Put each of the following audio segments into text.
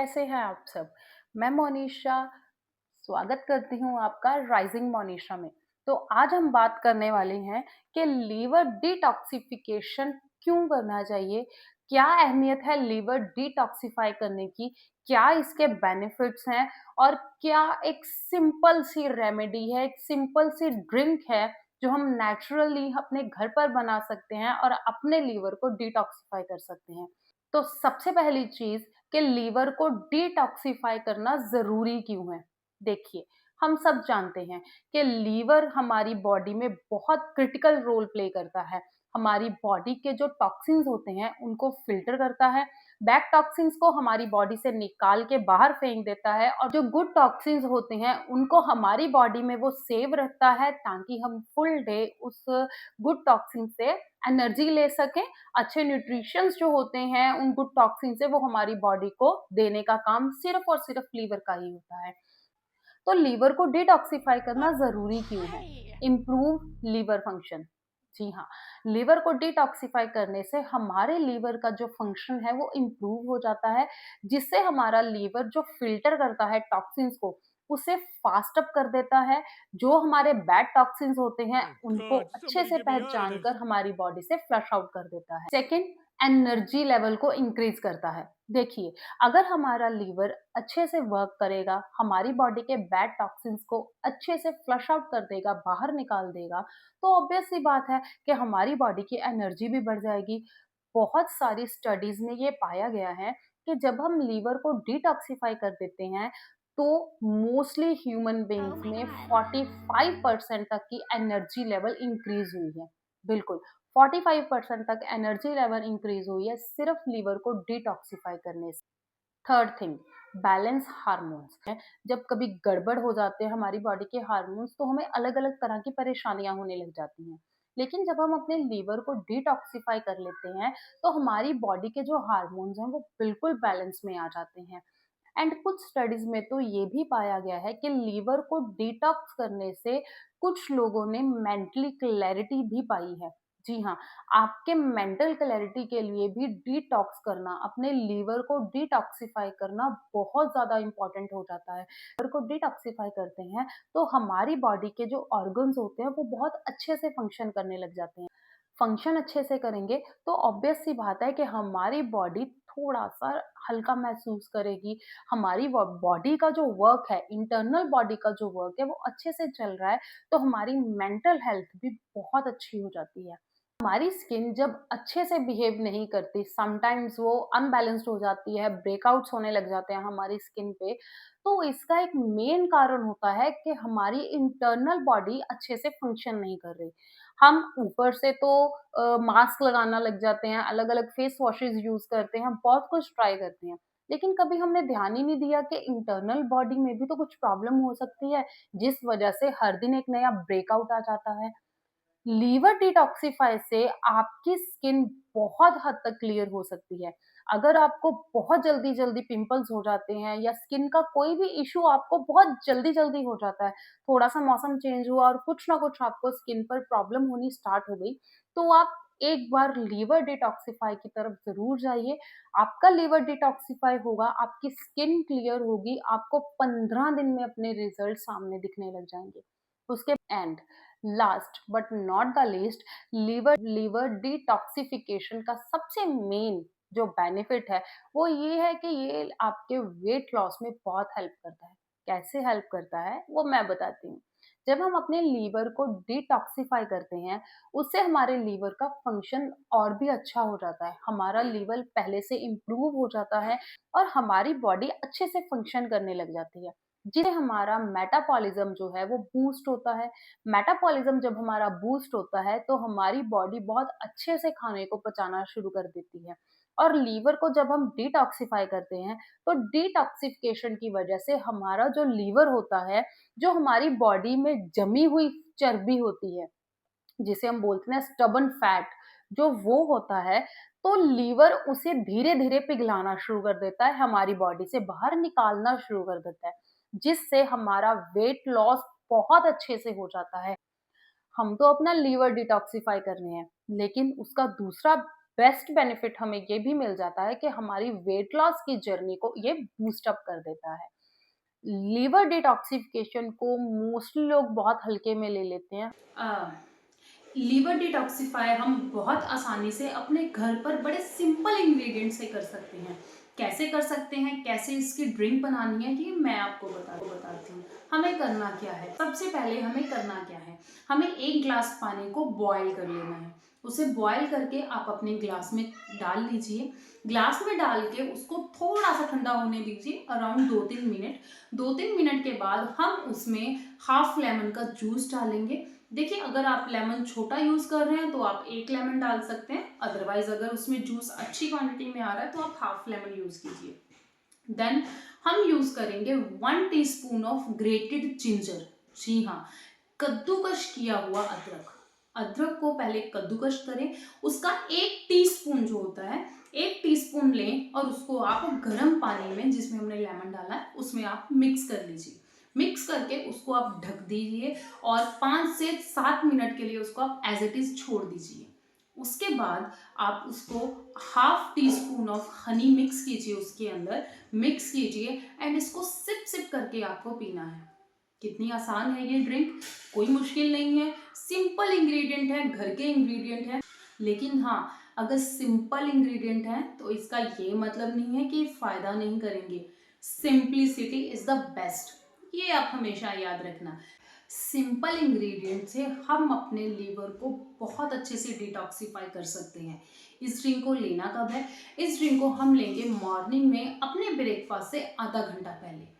कैसे हैं आप सब? मैं मोनिशा स्वागत करती हूँ आपका राइजिंग मोनिशा में। तो आज हम बात करने वाले हैं कि लीवर डिटॉक्सिफिकेशन क्यों करना चाहिए? क्या अहमियत है लीवर डिटॉक्सिफाई करने की? क्या इसके बेनिफिट्स हैं? और क्या एक सिंपल सी रेमेडी है, एक सिंपल सी ड्रिंक है जो हम नेचुरली अपने घर पर बना सकते हैं और अपने लीवर को डिटॉक्सिफाई कर सकते हैं? तो सबसे पहली चीज़ कि लीवर को डिटॉक्सिफाई करना ज़रूरी क्यों है? देखिए, हम सब जानते हैं कि लीवर हमारी बॉडी में बहुत क्रिटिकल रोल प्ले करता है। हमारी बॉडी के जो टॉक्सिन्स होते हैं, उनको फ़िल्टर करता है, बैड टॉक्सिन्स को हमारी बॉडी से निकाल के बाहर फेंक देता है और जो गुड टॉक्सिन्स होते हैं, उनको हमारी बॉडी में वो सेव रखता है ताकि हम फुल डे उस गुड टॉक्सिन से एनर्जी ले सकें। अच्छे न्यूट्रिशंस जो होते हैं उन गुड टॉक्सिन से वो हमारी बॉडी को देने का काम सिर्फ और सिर्फ लीवर का ही होता है। तो लीवर को डिटॉक्सिफाई करना जरूरी क्यों है? Why? Improve liver function. जी हाँ, लीवर को डिटॉक्सिफाई करने से हमारे लीवर का जो फंक्शन है वो इम्प्रूव हो जाता है, जिससे हमारा लीवर जो फिल्टर करता है टॉक्सिन्स को, उसे फास्ट अप कर देता है। जो हमारे बैड टॉक्सिन्स होते हैं Oh उनको God, अच्छे somebody से get me out of पहचान this. कर हमारी बॉडी से फ्लश आउट कर देता है। सेकेंड, एनर्जी लेवल को इंक्रीज करता है। देखिए, अगर हमारा लीवर अच्छे से वर्क करेगा, हमारी बॉडी के बैड टॉक्सिन्स को अच्छे से फ्लश आउट कर देगा, बाहर निकाल देगा, तो ऑब्वियस सी बात है कि हमारी बॉडी की एनर्जी भी बढ़ जाएगी। बहुत सारी स्टडीज में ये पाया गया है कि जब हम लीवर को डिटॉक्सिफाई कर देते हैं, तो mostly human Oh beings my में God. 45% तक की एनर्जी लेवल इंक्रीज हुई है। बिल्कुल, 45% तक एनर्जी लेवल इंक्रीज हुई है सिर्फ लीवर को डिटॉक्सिफाई करने से। थर्ड थिंग, बैलेंस हार्मोन्स है। जब कभी गड़बड़ हो जाते हैं हमारी बॉडी के हार्मोन्स, तो हमें अलग अलग तरह की परेशानियां होने लग जाती हैं। लेकिन जब हम अपने लीवर को डिटॉक्सिफाई कर लेते हैं, तो हमारी बॉडी के जो हार्मोन्स हैं वो बिल्कुल बैलेंस में आ जाते हैं। एंड कुछ स्टडीज में तो ये भी पाया गया है कि लीवर को डिटॉक्स करने से कुछ लोगों ने मेंटली क्लैरिटी भी पाई है। जी हाँ, आपके मेंटल क्लैरिटी के लिए भी डिटॉक्स करना, अपने लीवर को डिटॉक्सिफाई करना बहुत ज़्यादा इम्पोर्टेंट हो जाता है। लीवर को डिटॉक्सिफाई करते हैं तो हमारी बॉडी के जो ऑर्गन्स होते हैं वो बहुत अच्छे से फंक्शन करने लग जाते हैं। फंक्शन अच्छे से करेंगे तो ऑब्वियस सी बात है कि हमारी बॉडी थोड़ा-सा हल्का महसूस करेगी। हमारी बॉडी का जो वर्क है, इंटरनल बॉडी का जो वर्क है वो अच्छे से चल रहा है, तो हमारी मेंटल हेल्थ भी बहुत अच्छी हो जाती है। हमारी स्किन जब अच्छे से बिहेव नहीं करती, समटाइम्स वो अनबैलेंस्ड हो जाती है, ब्रेकआउट्स होने लग जाते हैं हमारी स्किन पे, तो इसका एक मेन कारण होता है कि हमारी इंटरनल बॉडी अच्छे से फंक्शन नहीं कर रही। हम ऊपर से तो मास्क लगाना लग जाते हैं, अलग-अलग फेस वॉशेज़ यूज़ करते हैं, बहुत कुछ ट्राई करते हैं। लेकिन कभी हमने ध्यान ही नहीं दिया कि इंटरनल बॉडी में भी तो कुछ प्रॉब्लम हो सकती है, जिस वजह से हर दिन एक नया ब्रेकआउट आ जाता है। लीवर डिटॉक्सिफाई से आपकी स्किन बहुत हद तक क्लियर हो सकती है। अगर आपको बहुत जल्दी-जल्दी पिंपल्स हो जाते हैं या स्किन का कोई भी इश्यू आपको बहुत जल्दी-जल्दी हो जाता है, थोड़ा-सा मौसम चेंज हुआ और कुछ ना कुछ आपको स्किन पर प्रॉब्लम होनी स्टार्ट हो गई, तो आप एक बार लीवर डिटॉक्सिफाई की तरफ ज़रूर जाइए। आपका लीवर डिटॉक्सिफाई होगा, आपकी स्किन क्लियर होगी, आपको 15 दिन में अपने रिज़ल्ट सामने दिखने लग जाएँगे। उसके and last but not the least, liver detoxification का सबसे मेन जो बेनिफिट है वो ये है कि ये आपके वेट लॉस में बहुत हेल्प करता है। कैसे हेल्प करता है वो मैं बताती हूँ। जब हम अपने लीवर को डिटॉक्सिफाई करते हैं, उससे हमारे लीवर का फंक्शन और भी अच्छा हो जाता है। हमारा लीवर पहले से इम्प्रूव हो जाता है और हमारी बॉडी अच्छे से फंक्शन करने लग जाती है, जिससे हमारा मेटाबॉलिज्म जो है वो बूस्ट होता है। मेटाबॉलिज्म जब हमारा बूस्ट होता है तो हमारी बॉडी बहुत अच्छे से खाने को पचाना शुरू कर देती है। और लीवर को जब हम डिटॉक्सिफाई करते हैं, तो डिटॉक्सिफिकेशन की वजह से हमारा जो लीवर होता है, जो हमारी बॉडी में जमी हुई चर्बी होती है, जिसे हम बोलते हैं स्टबर्न फैट, जो वो होता है, तो लीवर उसे धीरे-धीरे पिघलाना शुरू कर देता है, हमारी बॉडी से बाहर निकालना शुरू कर देता है, जिससे हमारा वेट लॉस बहुत अच्छे से हो जाता है। हम तो अपना लीवर डिटॉक्सिफाई कर रहे हैं, लेकिन उसका दूसरा बेस्ट बेनिफिट हमें ये भी मिल जाता है कि हमारी वेट लॉस की जर्नी को ये बूस्ट अप कर देता है। लीवर डिटॉक्सिफिकेशन को मोस्टली लोग बहुत हल्के में ले लेते हैं। लीवर डिटॉक्सिफाई हम बहुत आसानी से अपने घर पर बड़े सिंपल इंग्रेडिएंट से कर सकते हैं। कैसे कर सकते हैं, कैसे इसकी ड्रिंक बनानी है, ये मैं आपको बताती हूँ। हमें करना क्या है, सबसे पहले हमें करना क्या है, हमें 1 ग्लास पानी को बॉईल कर लेना है। उसे बॉईल करके आप अपने ग्लास में डाल लीजिए। ग्लास में डाल के उसको थोड़ा सा ठंडा होने दीजिए, अराउंड 2-3 मिनट। 2-3 मिनट के बाद हम उसमें हाफ लेमन का जूस डालेंगे। देखिए, अगर आप लेमन छोटा यूज कर रहे हैं तो आप 1 लेमन डाल सकते हैं, अदरवाइज अगर उसमें जूस अच्छी क्वांटिटी में आ रहा है तो आप हाफ लेमन यूज कीजिए। देन हम यूज करेंगे 1 टीस्पून ऑफ ग्रेटेड जिंजर। जी हाँ, कद्दूकश किया हुआ अदरक। अदरक को पहले कद्दूकश करें, उसका 1 टीस्पून जो होता है, 1 टीस्पून लें और उसको आप गर्म पानी में, जिसमें हमने लेमन डाला है, उसमें आप मिक्स कर लीजिए। मिक्स करके उसको आप ढक दीजिए और 5 से 7 मिनट के लिए उसको आप एज इट इज छोड़ दीजिए। उसके बाद आप उसको half teaspoon of honey mix कीजिए, उसके अंदर मिक्स कीजिए एंड इसको सिप सिप करके आपको पीना है। कितनी आसान है ये ड्रिंक, कोई मुश्किल नहीं है, सिंपल इंग्रेडिएंट है, घर के इंग्रेडिएंट है। लेकिन हाँ, अगर सिंपल इंग्रेडिएंट है तो इसका ये मतलब नहीं है कि फायदा नहीं करेंगे। सिंप्लिसिटी इज द बेस्ट, ये आप हमेशा याद रखना। सिंपल इंग्रेडिएंट से हम अपने लीवर को बहुत अच्छे से डिटॉक्सिफाई कर सकते हैं। इस ड्रिंक को लेना कब है, इस ड्रिंक को हम लेंगे मॉर्निंग में अपने ब्रेकफास्ट से आधा घंटा पहले।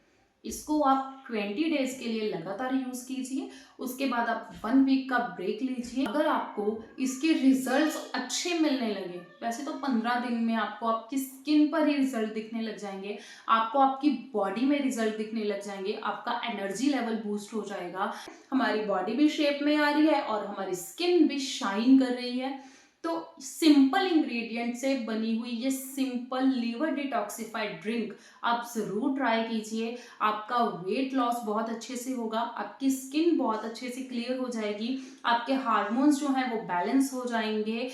इसको आप 20 डेज के लिए लगातार यूज कीजिए। उसके बाद आप 1 वीक का ब्रेक लीजिए। अगर आपको इसके रिजल्ट्स अच्छे मिलने लगे, वैसे तो 15 दिन में आपको आपकी स्किन पर ही रिजल्ट दिखने लग जाएंगे, आपको आपकी बॉडी में रिजल्ट दिखने लग जाएंगे, आपका एनर्जी लेवल बूस्ट हो जाएगा, हमारी बॉडी भी शेप में आ रही है और हमारी स्किन भी शाइन कर रही है। तो सिंपल इंग्रेडिएंट से बनी हुई ये सिंपल लीवर डिटॉक्सिफाइड ड्रिंक आप जरूर ट्राई कीजिए। आपका वेट लॉस बहुत अच्छे से होगा, आपकी स्किन बहुत अच्छे से क्लियर हो जाएगी, आपके हार्मोन्स जो हैं वो बैलेंस हो जाएंगे,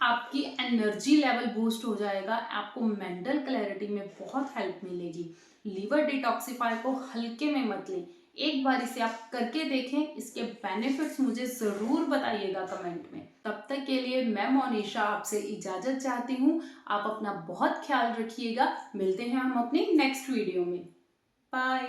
आपकी एनर्जी लेवल बूस्ट हो जाएगा, आपको मेंटल क्लैरिटी में बहुत हेल्प मिलेगी। लीवर डिटॉक्सिफाई को हल्के में मत लें, एक बार इसे आप करके देखें, इसके बेनिफिट्स मुझे ज़रूर बताइएगा कमेंट में। तब तक के लिए मैं मोनिशा आपसे इजाज़त चाहती हूँ। आप अपना बहुत ख्याल रखिएगा, मिलते हैं हम अपनी नेक्स्ट वीडियो में। बाय।